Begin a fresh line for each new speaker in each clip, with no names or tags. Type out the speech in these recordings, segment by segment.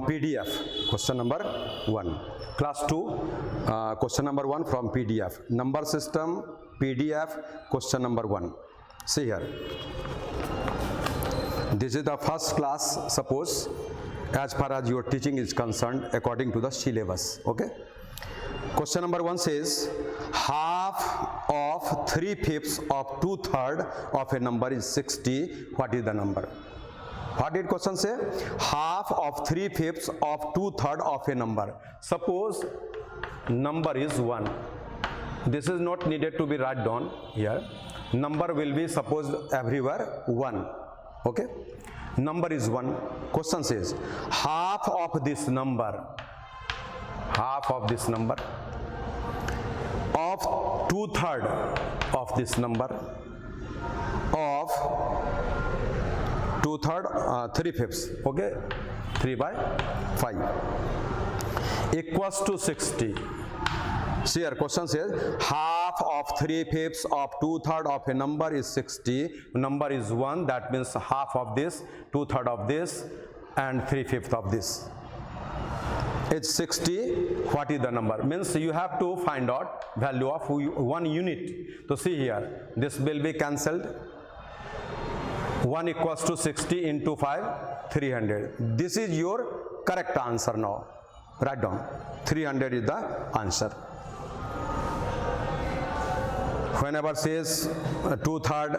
PDF, question number 1. Class 2, question number 1 from PDF. Number system, PDF, question number 1. See here. This is the first class, suppose, as far as your teaching is concerned, according to the syllabus. Okay. Question number 1 says, half of 3/5 of 2/3 of a number is 60. What is the number? What did question say? Half of 3/5 of 2/3 of a number. Suppose number is 1. This is not needed to be write down here. Number will be supposed everywhere 1. Okay. Number is 1. Question says, half of this number of 2/3 of this number of 2/3 3/5, okay, 3/5 equals to 60. See here, question says half of 3/5 of 2/3 of a number is 60. Number is 1, that means half of this, 2/3 of this, and 3/5 of this. It's 60. What is the number? Means you have to find out value of 1 unit. So see here, this will be cancelled. 1 equals to 60 into 5, 300. This is your correct answer now. Write down. 300 is the answer. Whenever says 2/3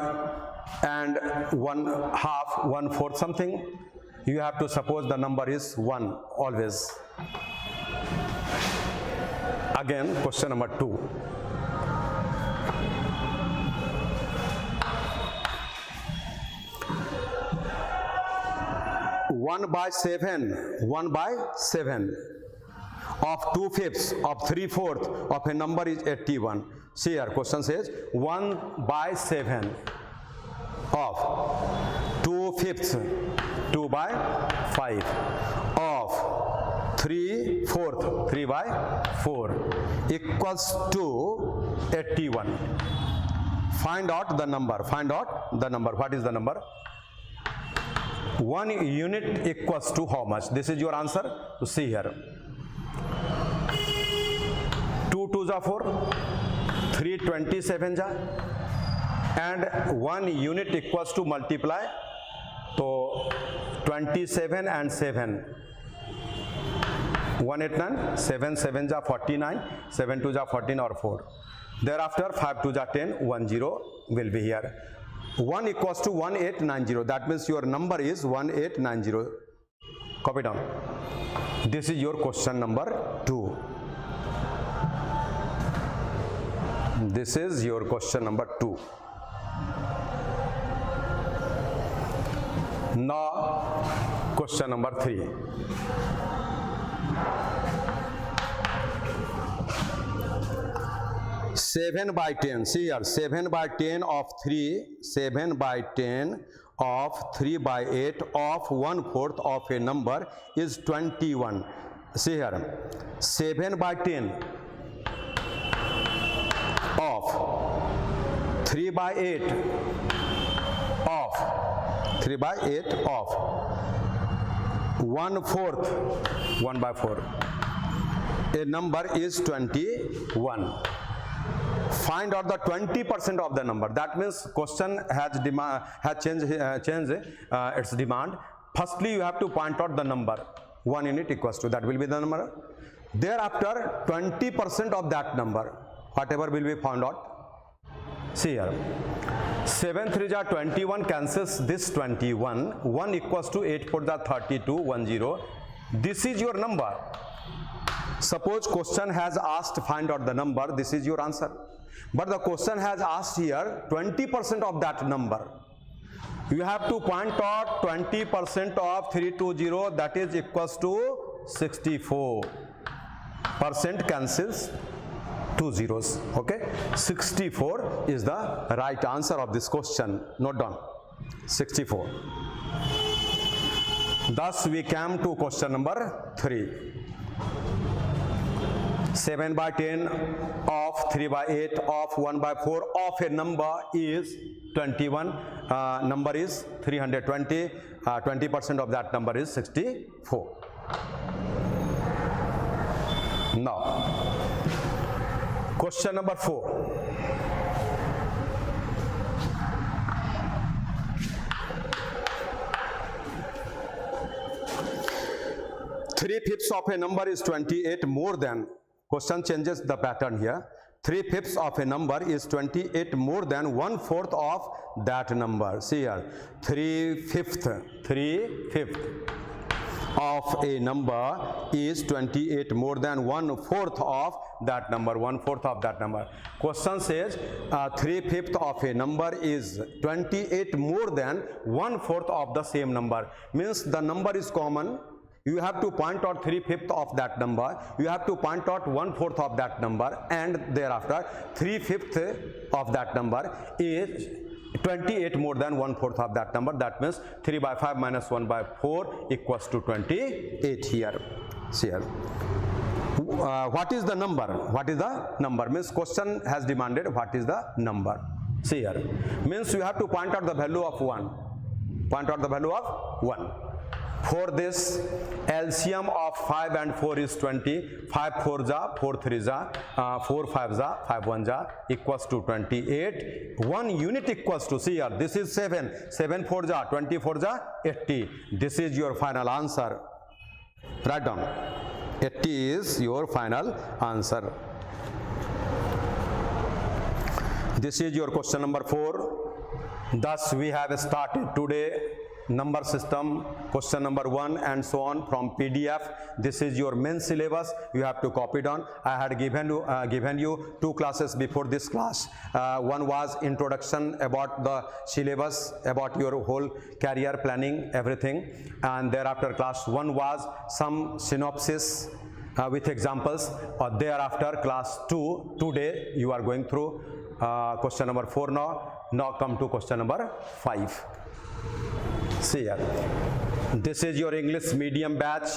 and 1/2, 1/4 something, you have to suppose the number is 1 always. Again, question number 2. One by seven of 2/5 of 3/4 of a number is 81. See here, question says 1 by 7 of 2/5, 2 by 5 of 3/4, 3 by 4 equals to 81. Find out the number. What is the number? 1 unit equals to how much? This is your answer. So see here. 2 2s are 4, 3 27s are, and 1 unit equals to multiply. So 27 and 7. 189, 7 7s are 49, 7 2s are 14 or 4. Thereafter 5 2s are 10, 1 0 will be here. 1 equals to 1890. That means your number is 1890. Copy down. This is your question number 2. This is your question number 2. Now question number 3. Seven by 10. See here, 7 by 10 of 3, 7 by 10 of 3 by 8 of 1/4 of a number is 21. See here, 7 by 10 of 3 by 8 of 3 by 8 of 1/4, 1 by 4. A number is 21. Find out the 20% of the number. That means question has changed its demand. Firstly, you have to point out the number. 1 unit equals to, that will be the number. Thereafter, 20% of that number, whatever will be found out. See here. 7 3s are 21, cancels this 21. 1 equals to 8 4s are 32, 1 0. This is your number. Suppose question has asked find out the number. This is your answer. But the question has asked here 20% of that number. You have to point out 20% of 320, that is equals to 64. Percent cancels 2 zeros. Okay, 64 is the right answer of this question. Note down, 64. Thus we came to question number 3. 7 by 10 of 3 by 8 of 1 by 4 of a number is 21. Number is 320. 20% of that number is 64. Now, question number 4. Three-fifths of a number is 28 more than, question changes the pattern here. 3/5 of a number is 28 more than 1/4 of that number. See here, 3/5 of a number is 28 more than 1/4 of that number. 1/4 of that number. Question says 3/5 of a number is 28 more than 1/4 of the same number. Means the number is common. You have to point out 3/5 of that number, you have to point out 1/4 of that number, and thereafter 3/5 of that number is 28 more than 1/4 of that number. That means 3/5 minus 1/4 equals to 28 here. See here. What is the number? What is the number? Means question has demanded what is the number. See here. Means you have to point out the value of 1. Point out the value of 1. For this, LCM of 5 and 4 is 20. 5 4 ja, 4 3 ja, 4 5 ja, 5 1 ja equals to 28. 1 unit equals to, see here, this is 7. 7 4 ja, 24 ja, 80. This is your final answer. Write down. 80 is your final answer. This is your question number 4. Thus, we have started today number system, question number 1 and so on from PDF. This is your main syllabus. You have to copy down. I had given you 2 classes before this class. One was introduction about the syllabus, about your whole career planning, everything, and thereafter class 1 was some synopsis with examples. Thereafter class 2, today you are going through question number 4 now. Now come to question number 5. See here, this is your English medium batch.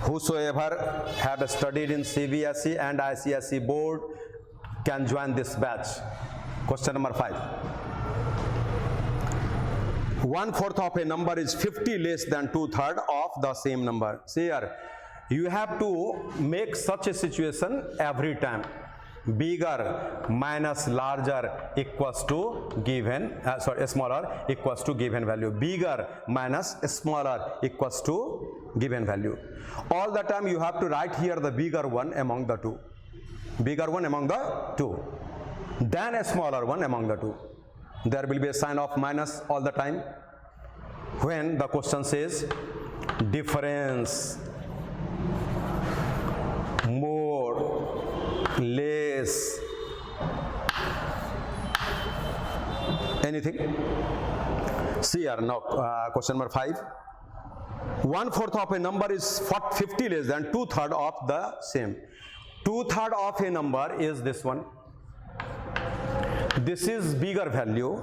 Whosoever have studied in CBSE and ICSE board can join this batch. Question number 5. 1/4 of a number is 50 less than 2/3 of the same number. See here, you have to make such a situation every time. Bigger minus larger equals to given, smaller equals to given value. Bigger minus smaller equals to given value. All the time you have to write here the bigger one among the two. Bigger one among the two. Then a smaller one among the two. There will be a sign of minus all the time. When the question says difference, more, less, anything. See here now, question number 5. 1/4 of a number is 50 less than 2/3 of the same. 2/3 of a number is this one. This is bigger value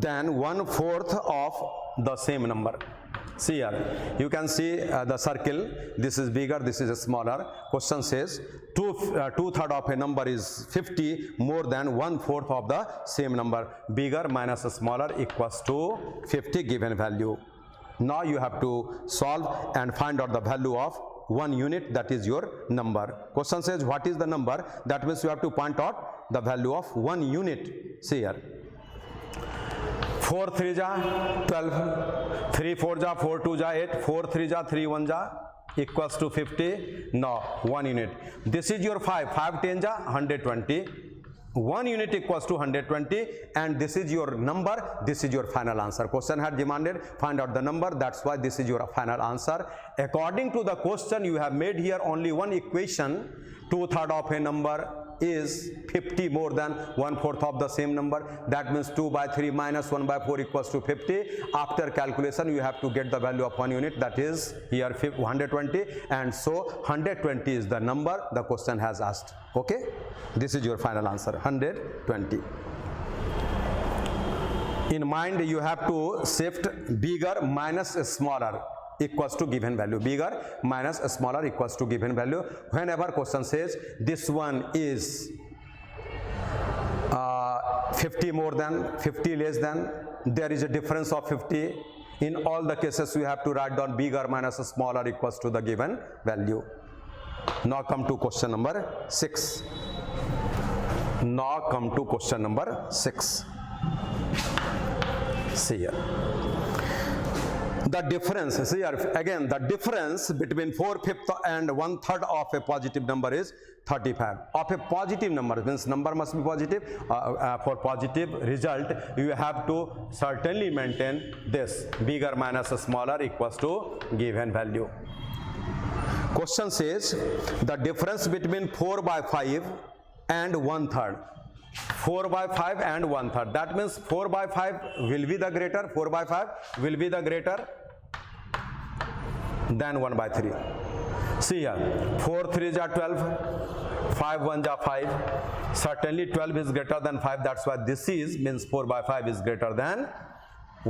than 1/4 of the same number. See here, you can see the circle. This is bigger, this is smaller. Question says 2/3 of a number is 50 more than 1/4 of the same number. Bigger minus smaller equals to 50 given value. Now you have to solve and find out the value of 1 unit, that is your number. Question says what is the number? That means you have to point out the value of 1 unit. See here. 4 3 ja 12, 3 4 ja 4 2 ja 8, 4 3 ja 3 1 ja equals to 50. Now 1 unit. This is your 5, 5 10 ja 120. 1 unit equals to 120, and this is your number. This is your final answer. Question had demanded find out the number. That's why this is your final answer. According to the question, you have made here only one equation. 2/3 of a number is 50 more than 1/4 of the same number. That means 2/3 minus 1/4 equals to 50. After calculation, you have to get the value of 1 unit, that is here 120, and so 120 is the number the question has asked. Okay, this is your final answer, 120. In mind, you have to shift bigger minus smaller equals to given value. Bigger minus smaller equals to given value. Whenever question says this one is 50 more than, 50 less than, there is a difference of 50. In all the cases, we have to write down bigger minus smaller equals to the given value. Now come to question number 6. Now come to question number 6. See here. The difference, see here again, the difference between 4/5 and 1/3 of a positive number is 35. Of a positive number, means number must be positive. For positive result, you have to certainly maintain this bigger minus smaller equals to given value. Question says the difference between 4/5 and 1/3. 4/5 and 1/3. That means 4/5 will be the greater. 4/5 will be the greater than 1/3. See here, 4 3s are 12, 5 1s are 5. Certainly 12 is greater than 5. That's why this is means 4/5 is greater than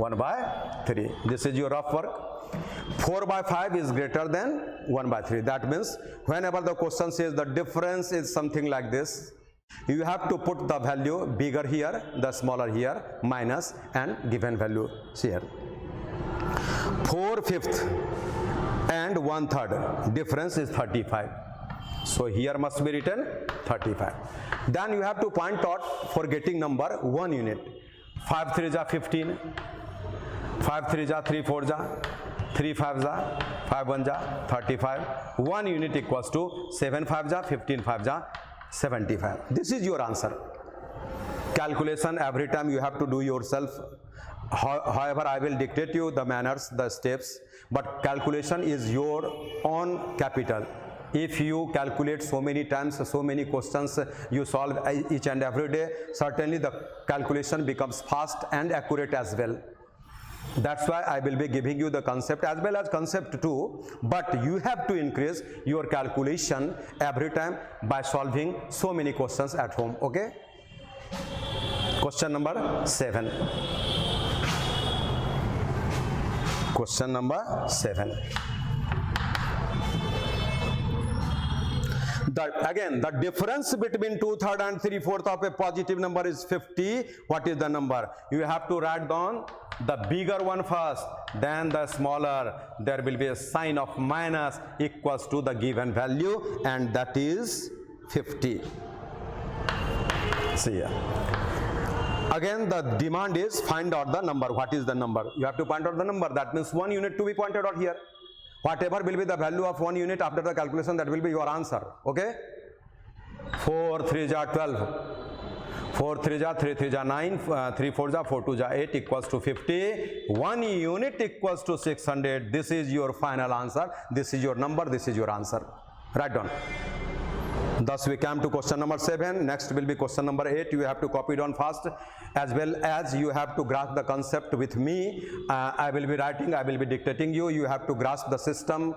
1/3. This is your rough work. 4/5 is greater than 1/3. That means whenever the question says the difference is something like this, you have to put the value bigger here, the smaller here, minus and given value. See here, 4/5 and 1/3 difference is 35. So here must be written 35. Then you have to point out for getting number 1 unit. 5 3s are 15, 5 3s are 3 4s are, 3 5s are 5 1s are 35. 1 unit equals to 7 5s are 15 5s are 75. This is your answer. Calculation every time you have to do yourself. However, I will dictate you the manners, the steps, but calculation is your own capital. If you calculate so many times, so many questions you solve each and every day, certainly the calculation becomes fast and accurate as well. That's why I will be giving you the concept as well as concept 2, but you have to increase your calculation every time by solving so many questions at home. Okay? Question number 7. Question number 7. Again, the difference between 2/3 and 3/4 of a positive number is 50. What is the number? You have to write down the bigger one first, then the smaller. There will be a sign of minus equals to the given value, and that is 50. See here. Again, the demand is find out the number. What is the number? You have to find out the number. That means 1 unit to be pointed out here. Whatever will be the value of 1 unit after the calculation, that will be your answer. Okay? 4 3s are 12, 4 3s are 3 3s are 9, 3 4s are 4 2s are 8 equals to 50. 1 unit equals to 600. This is your final answer. This is your number. This is your answer. Write down. Thus we come to question number 7. Next will be question number 8. You have to copy down fast, as well as you have to grasp the concept with me. I will be writing, I will be dictating you. You have to grasp the system,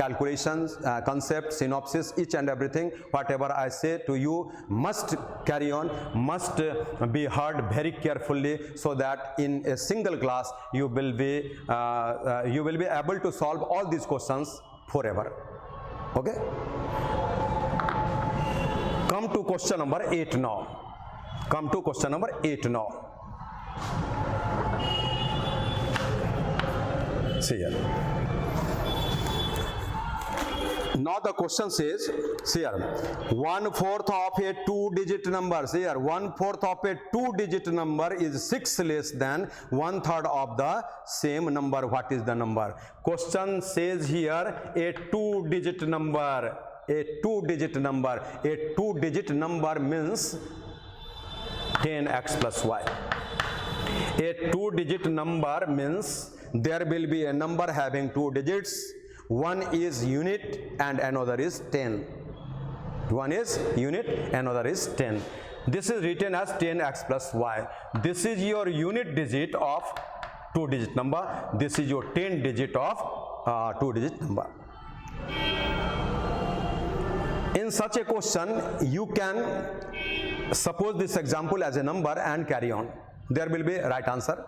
calculations, concept, synopsis, each and everything. Whatever I say to you must carry on, must be heard very carefully, so that in a single class you will be able to solve all these questions forever. Okay? Come to question number 8 now. Come to question number 8 now. See here. Now the question says, see here, 1/4 of a 2-digit number. See here, 1/4 of a 2-digit number is 6 less than 1/3 of the same number. What is the number? Question says here a 2-digit number. A 2-digit number. A 2-digit number means 10x plus y. A 2-digit number means there will be a number having 2 digits. One is unit and another is 10. One is unit, another is 10. This is written as 10x plus y. This is your unit digit of 2-digit number. This is your 10 digit of 2-digit number. In such a question, you can suppose this example as a number and carry on. There will be a right answer.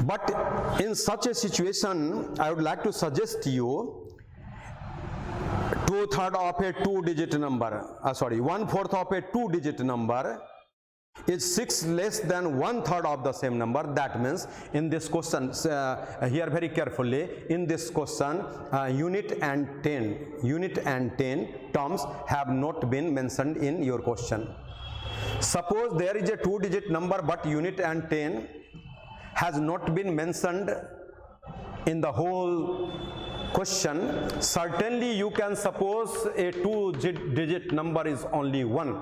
But in such a situation, I would like to suggest you 2/3 of a 2-digit number. 1/4 of a 2-digit number Is 6 less than 1/3 of the same number? That means in this question, here very carefully, in this question, unit and 10 terms have not been mentioned in your question. Suppose there is a 2-digit number but unit and 10 has not been mentioned in the whole question. Certainly you can suppose a 2-digit number is only 1.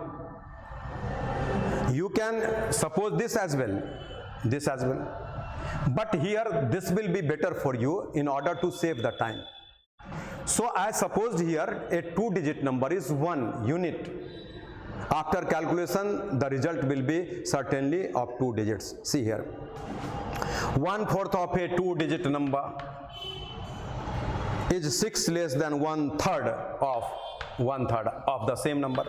You can suppose this as well, but here this will be better for you in order to save the time. So I supposed here a 2-digit number is 1 unit. After calculation the result will be certainly of 2 digits. See here, 1/4 of a 2-digit number is 6 less than 1/3 of the same number.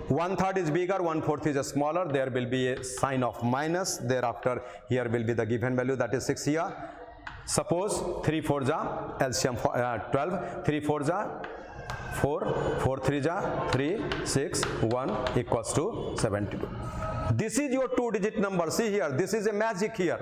1/3 is bigger, 1/4 is smaller. There will be a sign of minus. Thereafter here will be the given value, that is 6 here. Suppose 3 4 ja LCM 12, 3 4 ja 4, 4 3 ja 3, 6, 1 equals to 72. This is your 2-digit number. See here, this is a magic here.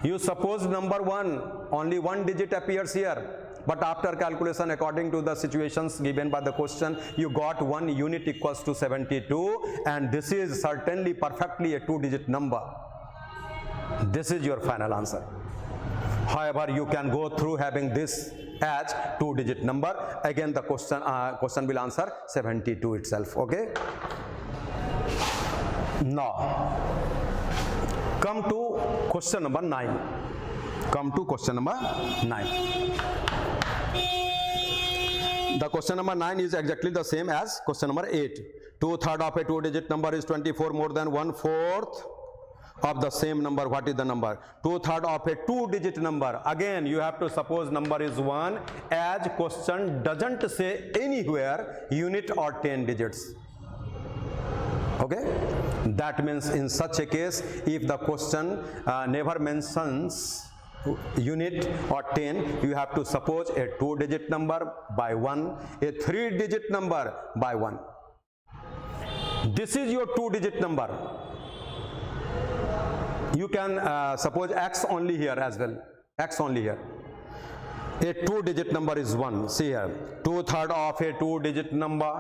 You suppose number 1, only 1 digit appears here, but after calculation according to the situations given by the question, you got 1 unit equals to 72, and this is certainly perfectly a 2-digit number. This is your final answer. However, you can go through having this as 2-digit number. Again the question will answer 72 itself. Okay, now come to question number 9. The question number 9 is exactly the same as question number 8. 2/3 of a 2-digit number is 24 more than 1/4 of the same number. What is the number? 2/3 of a 2-digit number. Again you have to suppose number is 1, as question doesn't say anywhere unit or 10 digits. Okay, that means in such a case, if the question never mentions unit or 10, you have to suppose a 2-digit number by 1, a 3-digit number by 1. This is your 2-digit number. You can suppose x only here as well, x only here. A 2-digit number is 1. See here, 2/3 of a 2-digit number,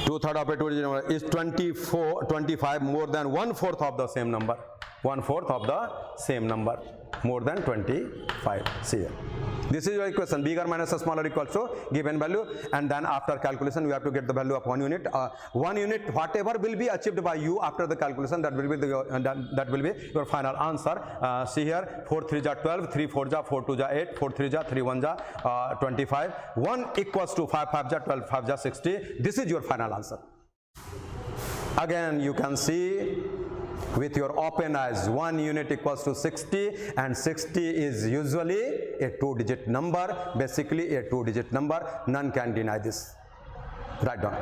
2/3 of a 2-digit number is 25 more than 1/4 of the same number. 1/4 of the same number, more than 25. See here, this is your equation, bigger minus smaller equals to given value, and then after calculation you have to get the value of 1 unit. 1 unit, whatever will be achieved by you after the calculation, that will be your final answer. See here, 4 3 ja 12, 3 4 ja 4 2 ja 8, 4 3 ja 3 1 ja 25, 1 equals to 5 5 ja 12, 5 ja 60. This is your final answer. Again you can see with your open eyes, 1 unit equals to 60, and 60 is usually a 2-digit number, basically a 2-digit number. None can deny this. Write down.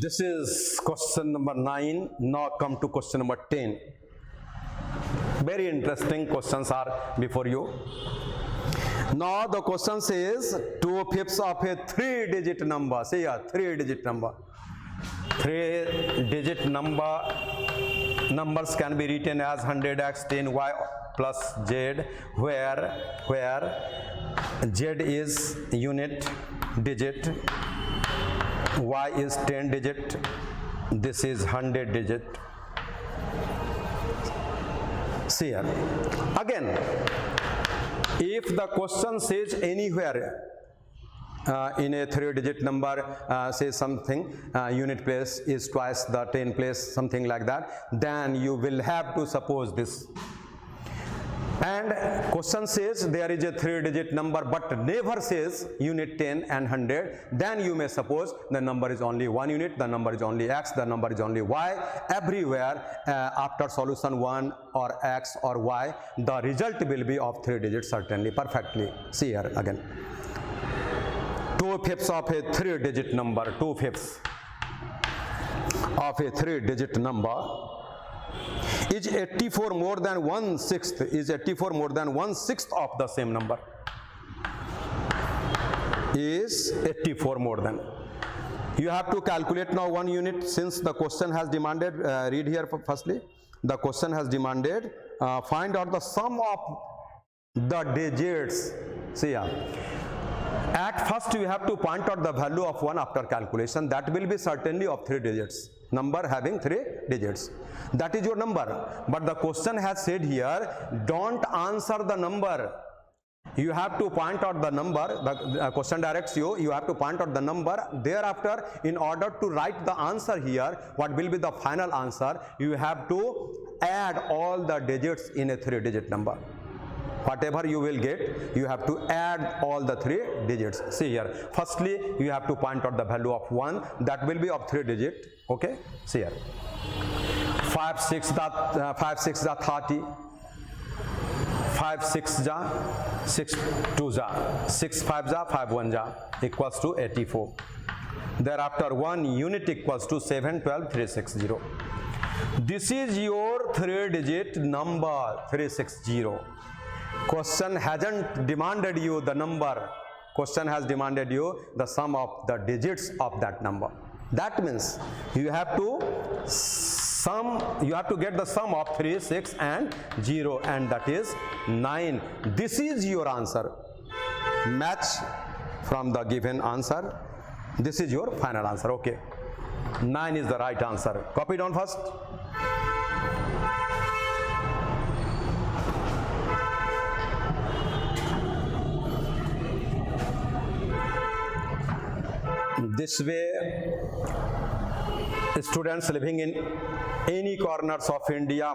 This is question number 9. Now come to question number 10. Very interesting questions are before you. Now the question says 2/5 of a 3-digit number. See here, 3-digit number. 3-digit numbers can be written as 100x 10y plus z, where z is unit digit, y is 10 digit, this is 100 digit. See here, again, if the question says anywhere in a 3-digit number, say something, unit place is twice the 10 place, something like that, then you will have to suppose this. And question says there is a 3-digit number but never says unit 10 and 100, then you may suppose the number is only 1 unit, the number is only x, the number is only y. Everywhere after solution 1 or x or y, the result will be of 3 digits certainly, perfectly. See here again, 2/5 of a 3-digit number, 2/5 of a 3-digit number is 84 more than 1/6, is 84 more than 1/6 of the same number. is 84 more than. You have to calculate now one unit, since the question has demanded, read here firstly, the question has demanded, find out the sum of the digits. See here, at first you have to point out the value of 1 after calculation. That will be certainly of 3 digits, number having 3 digits. That is your number. But the question has said here, don't answer the number. You have to point out the number. The question directs you, you have to point out the number. Thereafter, in order to write the answer here, what will be the final answer, you have to add all the digits in a 3-digit number. Whatever you will get, you have to add all the 3 digits. See here, firstly you have to point out the value of 1, that will be of 3 digit. Okay, see here, 5 6 ja 30, 5 6 ja 6 2 ja 6 5 ja 5 1 ja equals to 84. Thereafter 1 unit equals to 7 12 360. This is your 3-digit number, 360. Question hasn't demanded you the number. Question has demanded you the sum of the digits of that number. That means you have to get the sum of 3, 6 and 0, and that is 9. This is your answer. Match from the given answer. This is your final answer. Okay, 9 is the right answer. Copy down first. This way, students living in any corners of India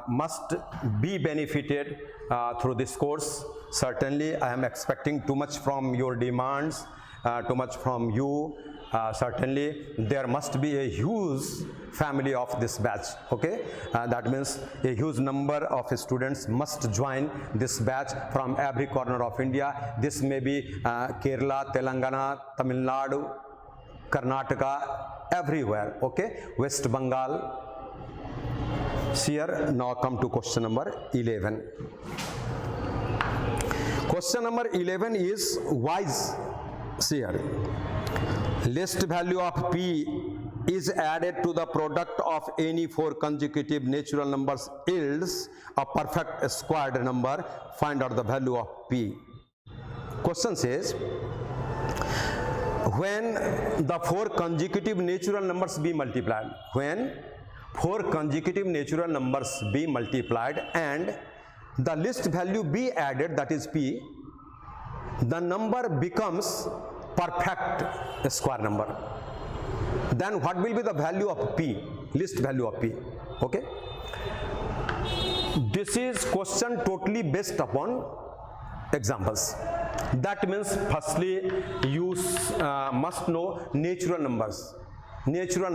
must be benefited through this course. Certainly, I am expecting too much from your demands, too much from you. Certainly, there must be a huge family of this batch. Okay, that means a huge number of students must join this batch from every corner of India. This may be Kerala, Telangana, Tamil Nadu, Karnataka, everywhere. Okay, West Bengal. Here, now come to question number 11. Question number 11 is wise. See here, list value of P is added to the product of any 4 consecutive natural numbers yields a perfect squared number. Find out the value of P. Question says, when the 4 consecutive natural numbers be multiplied, when 4 consecutive natural numbers be multiplied and the list value be added, that is P, the number becomes perfect square number. Then what will be the value of P, list value of P? Okay, this is question totally based upon examples. That means firstly you must know natural numbers. Natural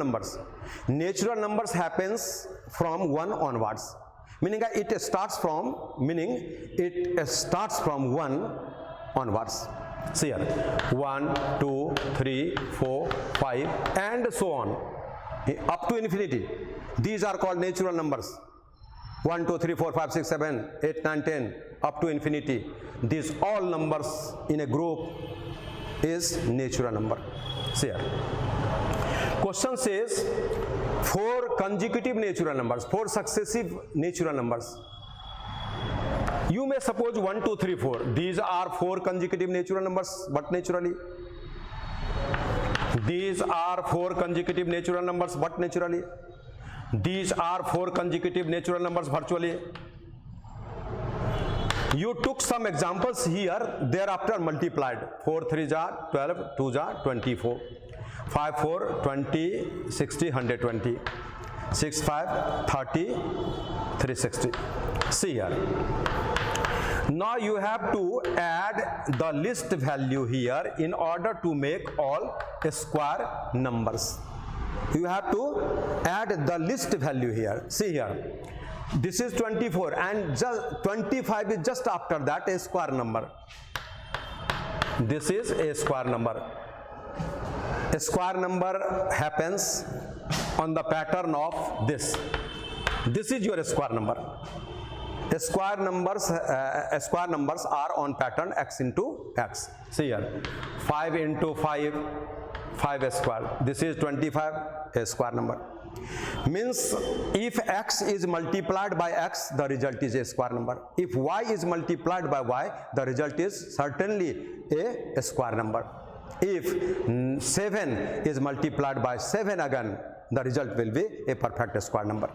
numbers happens from 1 onwards, meaning it starts from 1 onwards. See here, 1 2 3 4 5 and so on up to infinity. These are called natural numbers. 1 2 3 4 5 6 7 8 9 10 up to infinity. These all numbers in a group is natural number. See here, question says 4 consecutive natural numbers, 4 successive natural numbers. You may suppose 1 2 3 4. These are 4 consecutive natural numbers, but naturally. These are 4 consecutive natural numbers, but naturally. These are 4 consecutive natural numbers virtually. You took some examples here, thereafter multiplied. 4 3 ja 12, 2 ja 24, 5 4 20, 60, 120, 6 5 30, 360. See here. Now you have to add the list value here in order to make all square numbers. You have to add the list value here. See here, this is 24 and just 25 is just after that a square number. This is a square number. A square number happens on the pattern of this. This is your square number. square numbers are on pattern x into x. See here, 5 into 5, 5 square. This is 25, a square number. Means if x is multiplied by x, the result is a square number. If y is multiplied by y, the result is certainly a square number. If 7 is multiplied by 7 again, the result will be a perfect square number.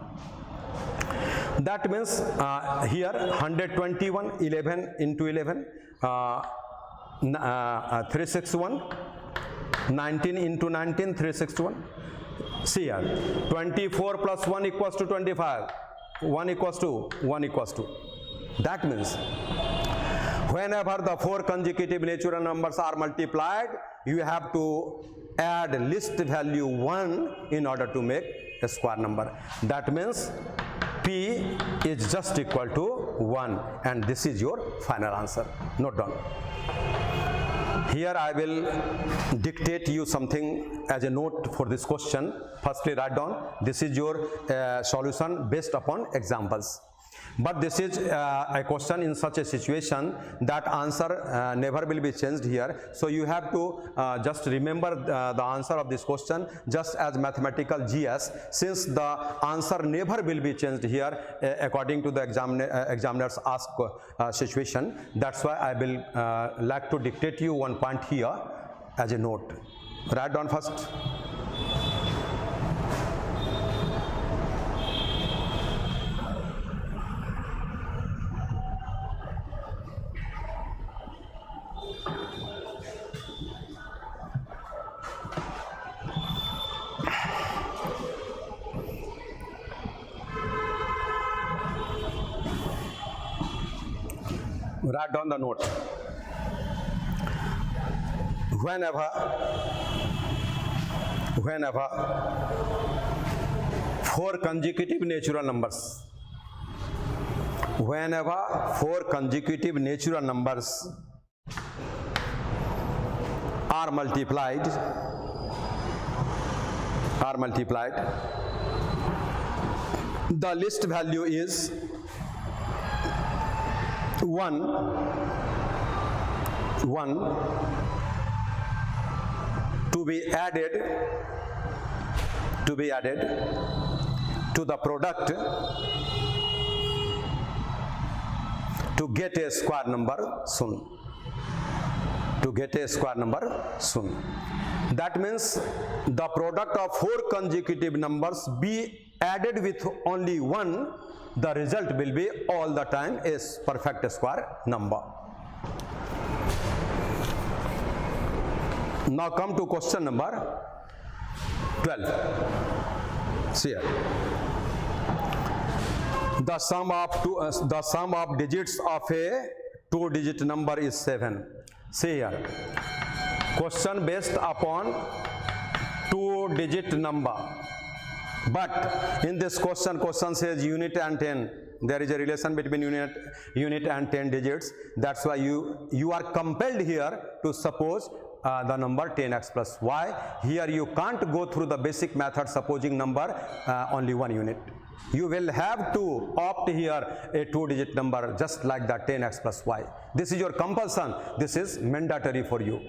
That means here 121, 11 into 11, 361, 19 into 19, 361. See here, 24 plus 1 equals to 25, 1 equals to 1 equals to. That means whenever the 4 consecutive natural numbers are multiplied, you have to add least value 1 in order to make a square number. That means P is just equal to 1, and this is your final answer. Note down. Here I will dictate you something as a note for this question. Firstly, write down. This is your solution based upon examples. But this is a question in such a situation that answer never will be changed here. So you have to just remember the answer of this question just as mathematical GS, since the answer never will be changed here according to the examiner's ask situation. That's why I will like to dictate you one point here as a note. Write down first. Write down the note. Whenever 4 consecutive natural numbers, whenever 4 consecutive natural numbers are multiplied, the least value is 1 to be added to the product to get a square number soon. That means the product of 4 consecutive numbers be added with only 1, the result will be all the time a perfect square number. Now come to question number 12. See here. The sum of digits of a 2-digit number is 7. See here. Question based upon 2-digit number. But in this question says unit and 10. There is a relation between unit and 10 digits. That's why you are compelled here to suppose the number 10x plus y. Here you can't go through the basic method supposing number only 1 unit. You will have to opt here a 2-digit number just like that 10x plus y. This is your compulsion. This is mandatory for you.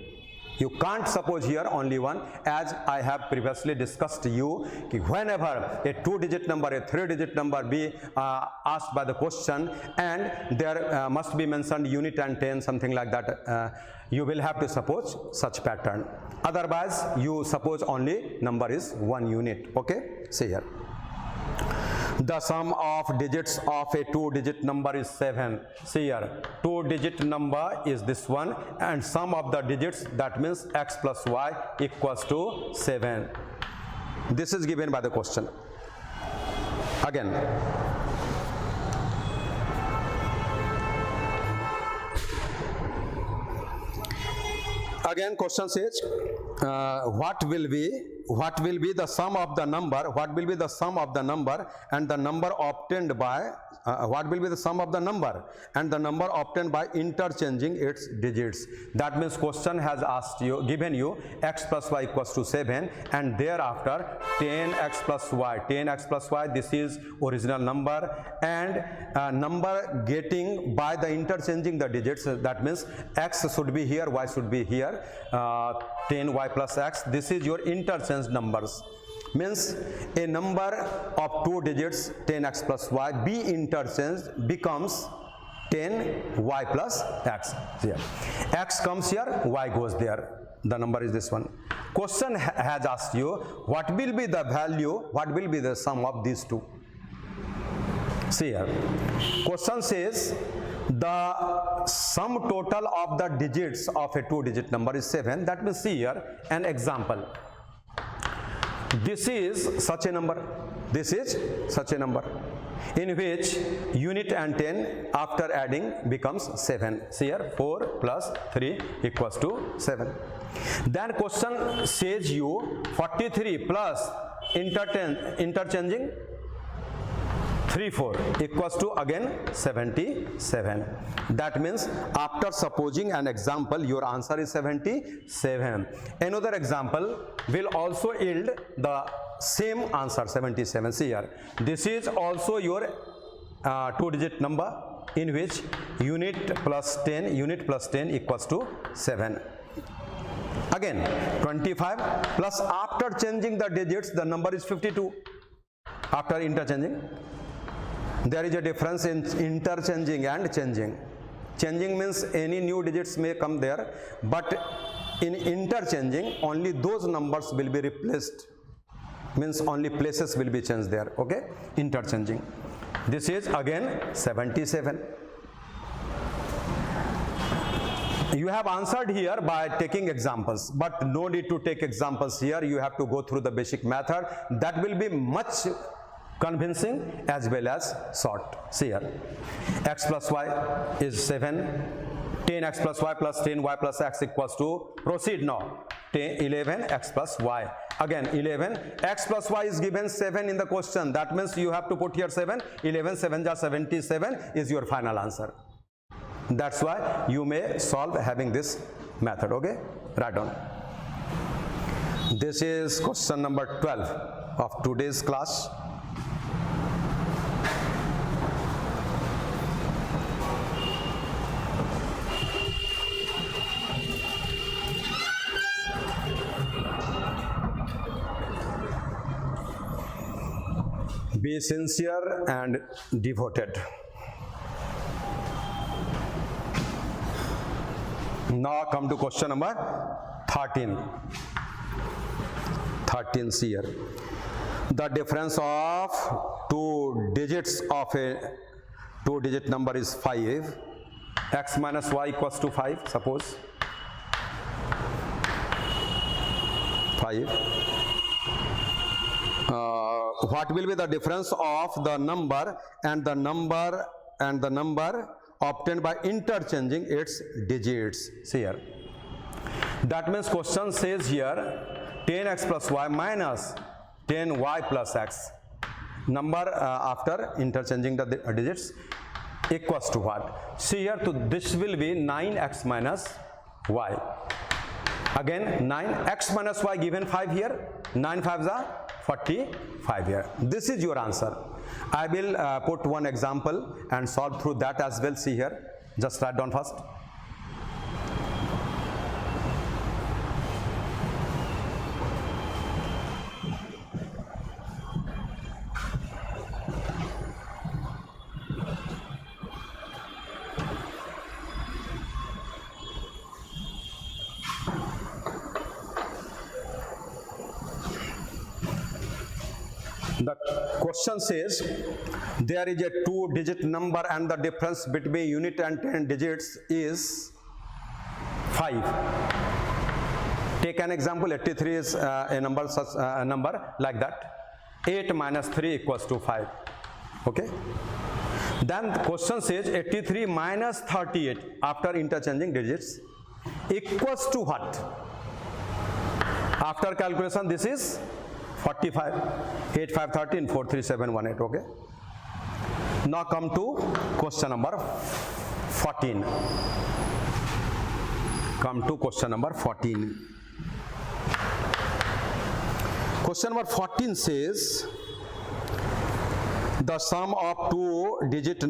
You can't suppose here only 1, as I have previously discussed you. Whenever a 2-digit number, a 3-digit number be asked by the question, and there must be mentioned unit and 10, something like that, you will have to suppose such pattern. Otherwise, you suppose only number is 1 unit. Okay, see here. The sum of digits of a 2-digit number is 7. See here, 2-digit number is this one, and sum of the digits, that means x plus y equals to 7. This is given by the question. Again, question says what will be what will be the sum of the number, what will be the sum of the number and the number obtained by what will be the sum of the number and the number obtained by interchanging its digits. That means question has asked you, given you x plus y equals to 7 and thereafter 10x plus y, 10x plus y, this is original number, and number getting by the interchanging the digits. That means x should be here, y should be here, 10y plus x, this is your interchange numbers. Means a number of 2 digits 10x plus y be interchanged becomes 10y plus x. Here x comes here, y goes there, the number is this one. Question has asked you what will be the value, what will be the sum of these two. See here, question says the sum total of the digits of a 2-digit number is 7. That means see here an example. This is such a number, this is such a number in which unit and 10 after adding becomes 7. See here 4 plus 3 equals to 7. Then question says you 43 plus interchanging 3 4 equals to again 77. That means after supposing an example your answer is 77. Another example will also yield the same answer 77. See here, this is also your 2-digit number in which unit plus 10 equals to 7. Again 25 plus after changing the digits the number is 52 after interchanging. There is a difference in interchanging and changing. Changing means any new digits may come there, but in interchanging only those numbers will be replaced, means only places will be changed there. Okay, interchanging. This is again 77. You have answered here by taking examples, but no need to take examples here. You have to go through the basic method. That will be much convincing as well as short. See here, x plus y is 7, 10x plus y plus 10y plus x equals to, proceed now, 11x plus y. Again 11, x plus y is given 7 in the question. That means you have to put here 7, 11 7 is 77 is your final answer. That's why you may solve having this method. Okay, write down. This is question number 12 of today's class. Be sincere and devoted. Now come to question number 13. 13 here. The difference of 2 digits of a 2-digit number is 5. X minus y equals to 5, suppose. 5. What will be the difference of the number and the number obtained by interchanging its digits? See here. That means question says here 10x plus y minus 10y plus x. Number after interchanging the digits equals to what? See here, so this will be 9x minus y. Again 9x minus y given 5 here. 9 5s are 45 here. This is your answer. I will put one example and solve through that as well. See here, just write down first. The question says there is a 2-digit number and the difference between unit and 10 digits is 5. Take an example. 83 is a number such a number like that. 8 minus 3 equals to 5. Okay. Then the question says 83 minus 38 after interchanging digits equals to what? After calculation, this is 45. 8, 5, 13, 4, 3, 7, 1, 8. Okay. Now come to question number 14. Come to question number 14. Question number 14 says, the sum of two-digit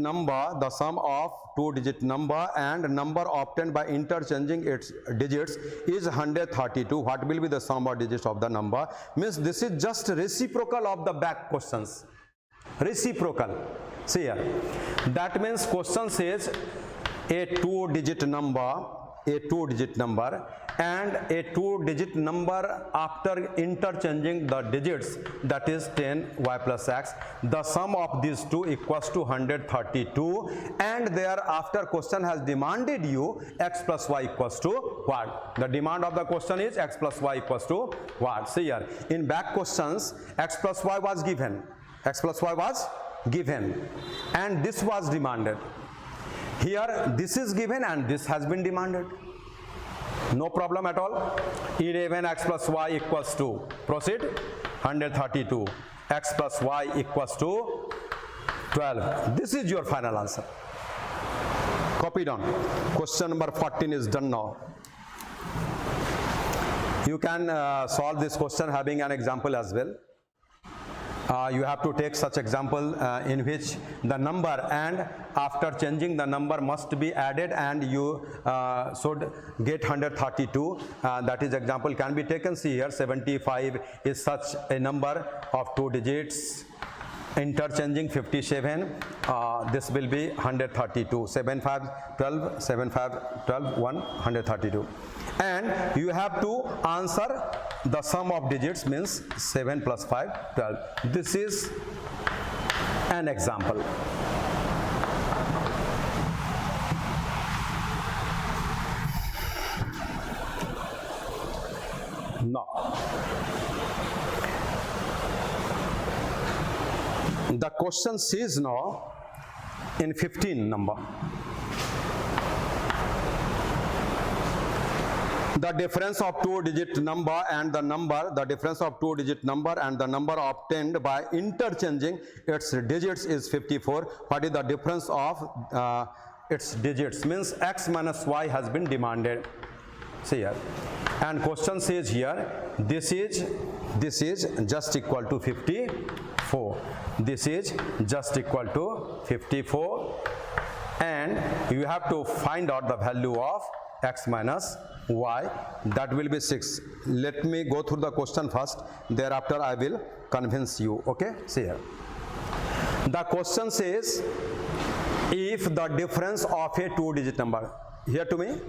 number and number obtained by interchanging its digits is 132. What will be the sum of digits of the number? Means this is just reciprocal of the back questions. Reciprocal. See here. That means question says a two-digit number and a two-digit number after interchanging the digits, that is 10y plus x. The sum of these two equals to 132, and thereafter question has demanded you x plus y equals to what? The demand of the question is x plus y equals to what? See here, in back questions x plus y was given, and this was demanded. Here this is given and this has been demanded. No problem at all. 11x plus y equals to, proceed, 132. X plus y equals to 12. This is your final answer. Copy down. Question number 14 is done now. You can solve this question having an example as well. You have to take such example in which the number and after changing the number must be added and you should get 132. That is example can be taken. See here, 75 is such a number of two digits. Interchanging 57, this will be 132. 7, 5, 12, 7, 5, 12, 1, 132. And you have to answer the sum of digits, means 7 plus 5, 12. This is an example. Now, the question says now in 15 number, the difference of two-digit number and the number obtained by interchanging its digits is 54. What is the difference of its digits? Means x minus y has been demanded. See here, and question says here this is just equal to 54. This is just equal to 54, and you have to find out the value of x minus y. That will be 6. Let me go through the question first, thereafter I will convince you. Okay, see here. The question says, if the difference of a two-digit number, hear to me,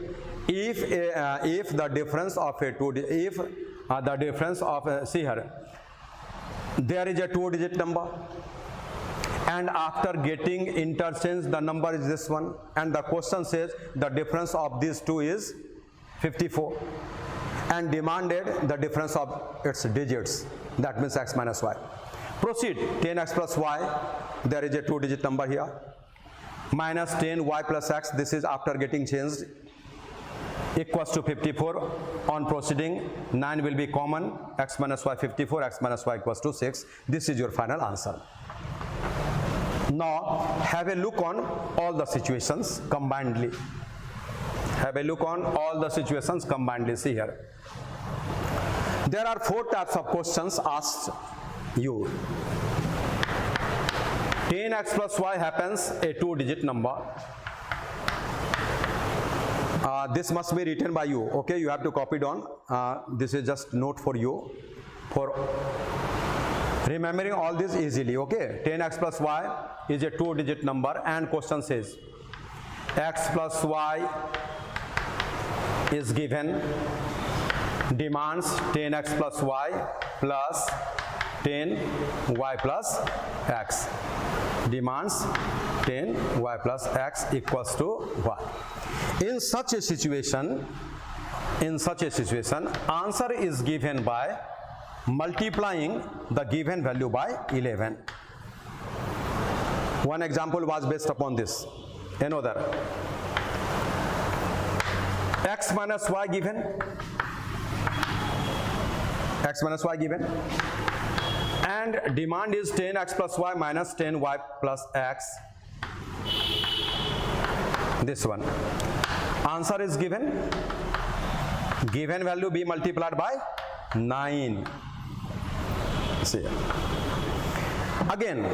if the difference of a see here, there is a two-digit number and after getting interchange the number is this one, and the question says the difference of these two is 54 and demanded the difference of its digits, that means x minus y. Proceed. 10x plus y, there is a two-digit number here, minus 10y plus x, this is after getting changed, equals to 54. On proceeding, 9 will be common, x minus y 54, x minus y equals to 6. This is your final answer. Now have a look on all the situations combinedly. See here, there are 4 types of questions asked you. 10x plus y happens a two-digit number. This must be written by you. Okay, you have to copy down. This is just note for you for remembering all this easily. Okay, 10x plus y is a two-digit number and question says x plus y is given, demands 10x plus y plus 10y plus x, demands 10y plus x equals to y. In such a situation, answer is given by multiplying the given value by 11. One example was based upon this. Another, x minus y given, x minus y given, and demand is 10x plus y minus 10y plus x. This one. Answer is given. Given value be multiplied by 9. See. Again,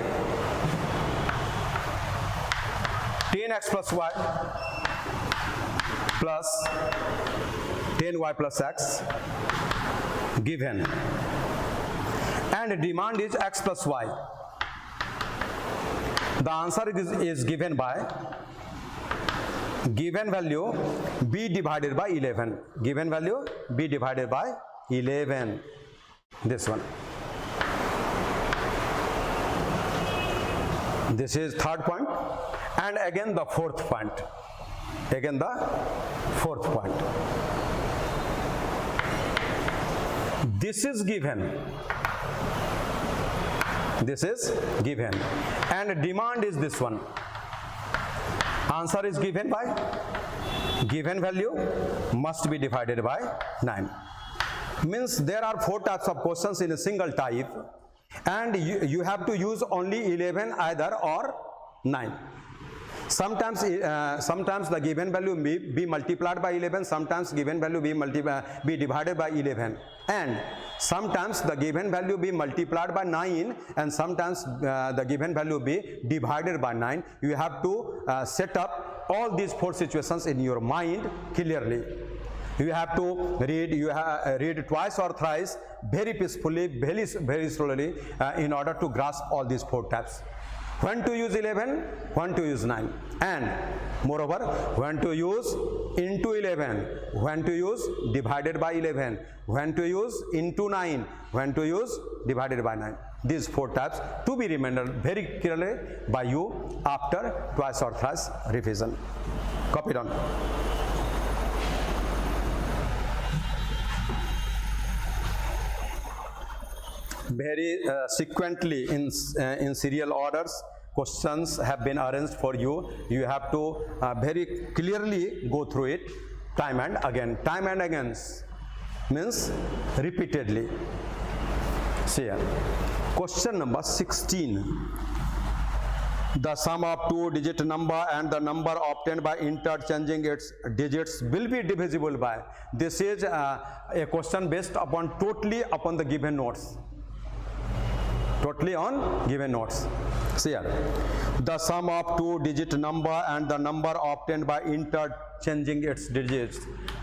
10x plus y plus 10y plus x given, and demand is x plus y. The answer is given by given value b divided by 11. Given value b divided by 11. This one. This is third point, and again the fourth point. Again the fourth point. This is given. This is given, and demand is this one. Answer is given by given value must be divided by 9. Means there are 4 types of questions in a single type, and you have to use only 11 either or 9. Sometimes the given value be multiplied by 11, sometimes given value be divided by 11, and sometimes the given value be multiplied by 9, and sometimes the given value be divided by 9. You have to set up all these 4 situations in your mind clearly. You have to read twice or thrice very peacefully, very slowly in order to grasp all these 4 types. When to use 11, when to use 9, and moreover when to use into 11, when to use divided by 11, when to use into 9, when to use divided by 9. These 4 types to be remembered very clearly by you after twice or thrice revision. Copy down. Very sequentially in serial orders, questions have been arranged for you. You have to very clearly go through it time and again. Time and again means repeatedly. See here. Question number 16. The sum of 2-digit number and the number obtained by interchanging its digits will be divisible by. This is a question based upon totally upon the given notes. Totally on given notes. See here. The sum of 2-digit number and the number obtained by interchanging its digits.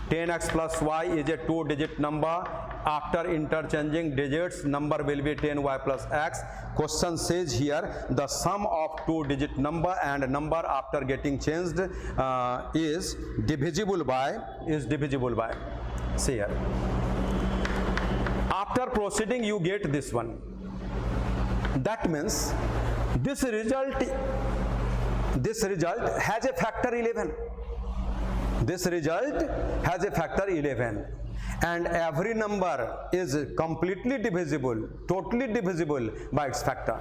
10x plus y is a 2-digit number. After interchanging digits, number will be 10y plus x. Question says here the sum of 2-digit number and number after getting changed is divisible by. See here. After proceeding, you get this one. That means this result has a factor 11. This result has a factor 11, and every number is completely divisible, totally divisible by its factor.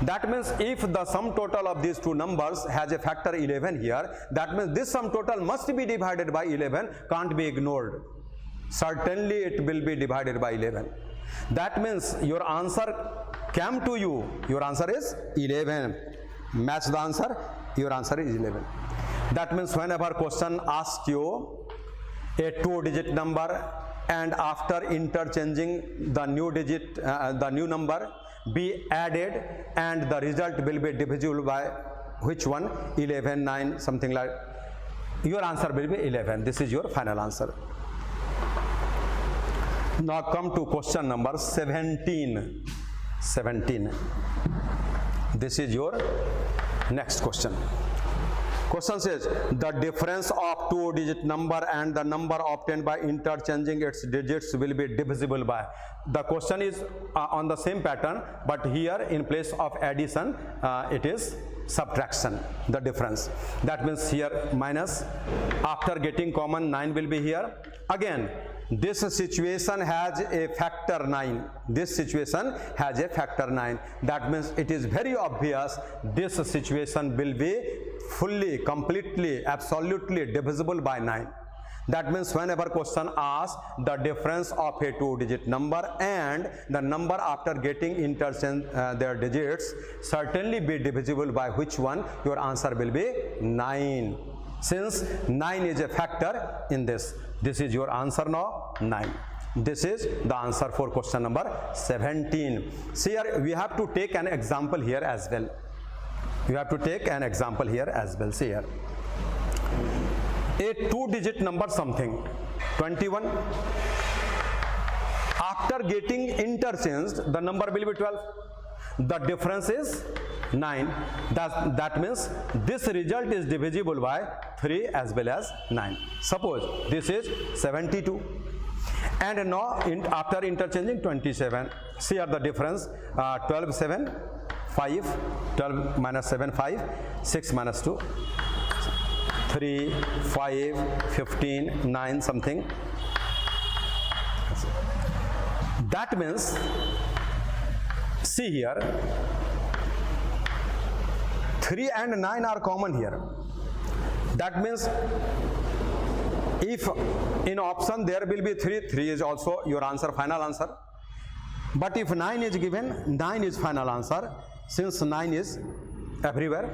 That means if the sum total of these 2 numbers has a factor 11 here, that means this sum total must be divided by 11, can't be ignored. Certainly it will be divided by 11. That means your answer came to you. Your answer is 11. Match the answer. Your answer is 11. That means whenever question asks you a 2-digit number and after interchanging the new digit, the new number be added and the result will be divisible by which one? 11, 9, something like. Your answer will be 11. This is your final answer. Now come to question number 17. 17. This is your next question. Question says the difference of 2-digit number and the number obtained by interchanging its digits will be divisible by. The question is on the same pattern, but here in place of addition it is subtraction, the difference. That means here minus, after getting common 9 will be here. Again this situation has a factor 9. This situation has a factor 9. That means it is very obvious this situation will be fully, completely, absolutely divisible by 9. That means whenever question asks the difference of a two-digit number and the number after getting interchange their digits certainly be divisible by which one, your answer will be 9. Since 9 is a factor in this. This is your answer now, 9. This is the answer for question number 17. See here, we have to take an example here as well. You have to take an example here as well. See here. A two-digit number something, 21. After getting interchanged, the number will be 12. The difference is 9. That means this result is divisible by 3 as well as 9. Suppose this is 72. And now after interchanging 27, see here the difference, 12, 7, 5, 12 minus 7, 5, 6 minus 2, 3, 5, 15, 9 something. That means, see here, 3 and 9 are common here. That means if in option there will be 3, 3 is also your answer, final answer. But if 9 is given, 9 is final answer, since 9 is everywhere.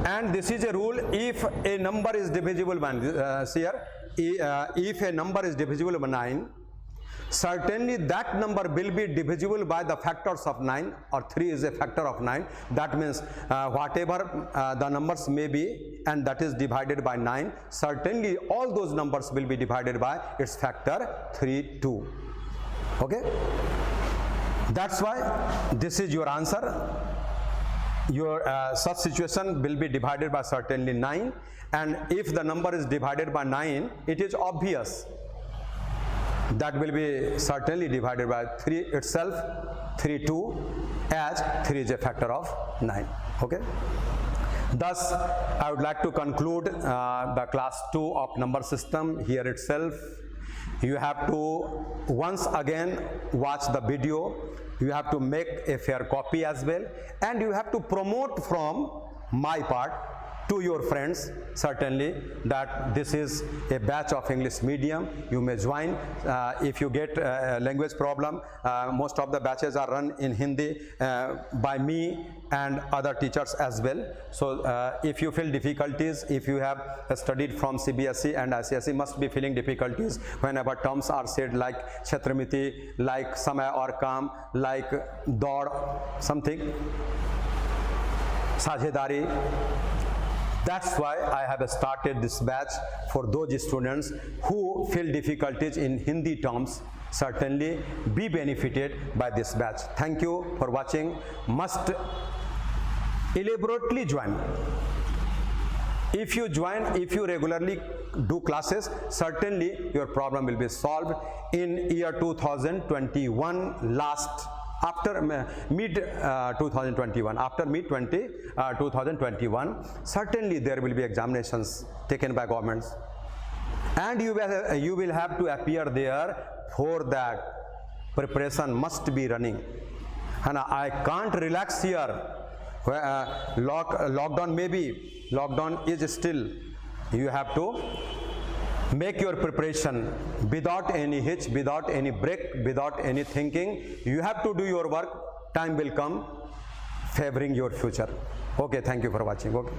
And this is a rule, if a number is divisible by, see here, if a number is divisible by 9, certainly that number will be divisible by the factors of 9, or 3 is a factor of 9. That means whatever the numbers may be and that is divided by 9, certainly all those numbers will be divided by its factor 3, 2. Okay? That's why this is your answer. Your such situation will be divided by certainly 9, and if the number is divided by 9, it is obvious that will be certainly divided by 3 itself, 3, 2, as 3 is a factor of 9. Okay? Thus, I would like to conclude the class 2 of number system here itself. You have to once again watch the video. You have to make a fair copy as well, and you have to promote from my part to your friends certainly that this is a batch of English medium. You may join. If you get a language problem, most of the batches are run in Hindi by me and other teachers as well. So if you feel difficulties, if you have studied from CBSE and ICSE, must be feeling difficulties whenever terms are said like Chhatramiti, like Samay or Kam, like Daud, something, Sajhedari. That's why I have started this batch for those students who feel difficulties in Hindi terms. Certainly be benefited by this batch. Thank you for watching. Must elaborately join. If you join, if you regularly do classes, certainly your problem will be solved in year 2021 last. After mid 2021, after mid 2021, certainly there will be examinations taken by governments, and you will have to appear there. For that, preparation must be running, and I can't relax here. Lockdown maybe, lockdown is still. You have to make your preparation without any hitch, without any break, without any thinking. You have to do your work. Time will come favoring your future. Okay, thank you for watching. Okay.